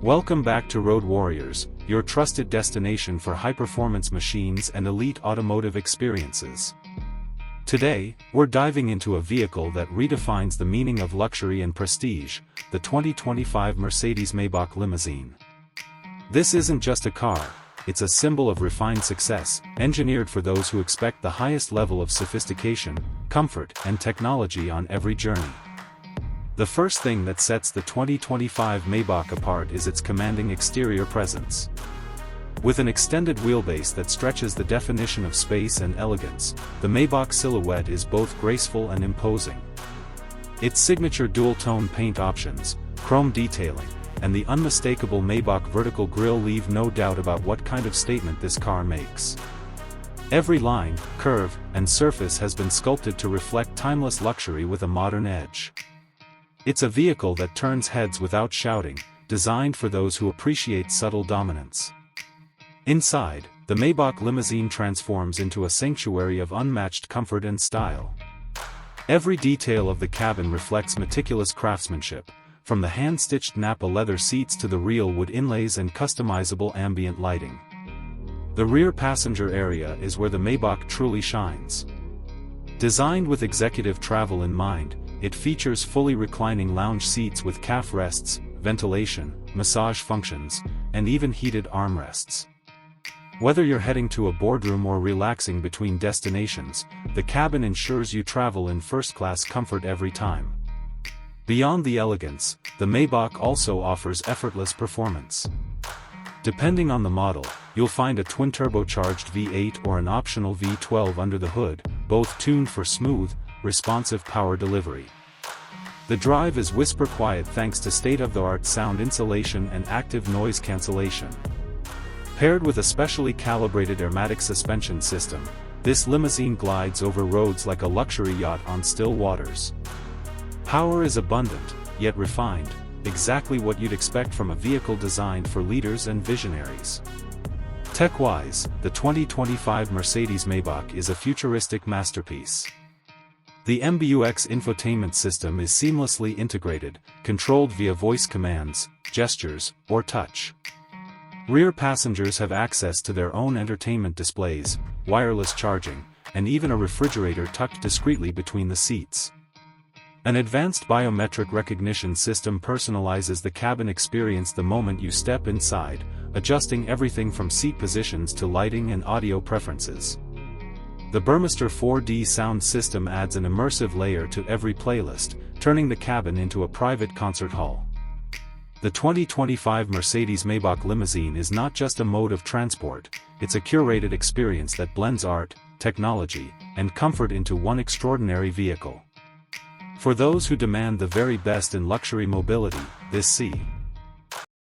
Welcome back to Road Warriors, your trusted destination for high-performance machines and elite automotive experiences. Today, we're diving into a vehicle that redefines the meaning of luxury and prestige, the 2025 Mercedes-Maybach Limousine. This isn't just a car, it's a symbol of refined success, engineered for those who expect the highest level of sophistication, comfort, and technology on every journey. The first thing that sets the 2025 Maybach apart is its commanding exterior presence. With an extended wheelbase that stretches the definition of space and elegance, the Maybach silhouette is both graceful and imposing. Its signature dual-tone paint options, chrome detailing, and the unmistakable Maybach vertical grille leave no doubt about what kind of statement this car makes. Every line, curve, and surface has been sculpted to reflect timeless luxury with a modern edge. It's a vehicle that turns heads without shouting, designed for those who appreciate subtle dominance. Inside, the Maybach limousine transforms into a sanctuary of unmatched comfort and style. Every detail of the cabin reflects meticulous craftsmanship, from the hand-stitched Napa leather seats to the real wood inlays and customizable ambient lighting. The rear passenger area is where the Maybach truly shines. Designed with executive travel in mind, it features fully reclining lounge seats with calf rests, ventilation, massage functions, and even heated armrests. Whether you're heading to a boardroom or relaxing between destinations, the cabin ensures you travel in first-class comfort every time. Beyond the elegance, the Maybach also offers effortless performance. Depending on the model, you'll find a twin-turbocharged V8 or an optional V12 under the hood, both tuned for smooth, responsive power delivery. The drive is whisper-quiet thanks to state-of-the-art sound insulation and active noise cancellation. Paired with a specially calibrated airmatic suspension system, this limousine glides over roads like a luxury yacht on still waters. Power is abundant, yet refined, exactly what you'd expect from a vehicle designed for leaders and visionaries. Tech-wise, the 2025 Mercedes-Maybach is a futuristic masterpiece. The MBUX infotainment system is seamlessly integrated, controlled via voice commands, gestures, or touch. Rear passengers have access to their own entertainment displays, wireless charging, and even a refrigerator tucked discreetly between the seats. An advanced biometric recognition system personalizes the cabin experience the moment you step inside, adjusting everything from seat positions to lighting and audio preferences. The Burmester 4D sound system adds an immersive layer to every playlist, turning the cabin into a private concert hall. The 2025 Mercedes-Maybach Limousine is not just a mode of transport, it's a curated experience that blends art, technology, and comfort into one extraordinary vehicle. For those who demand the very best in luxury mobility, this C.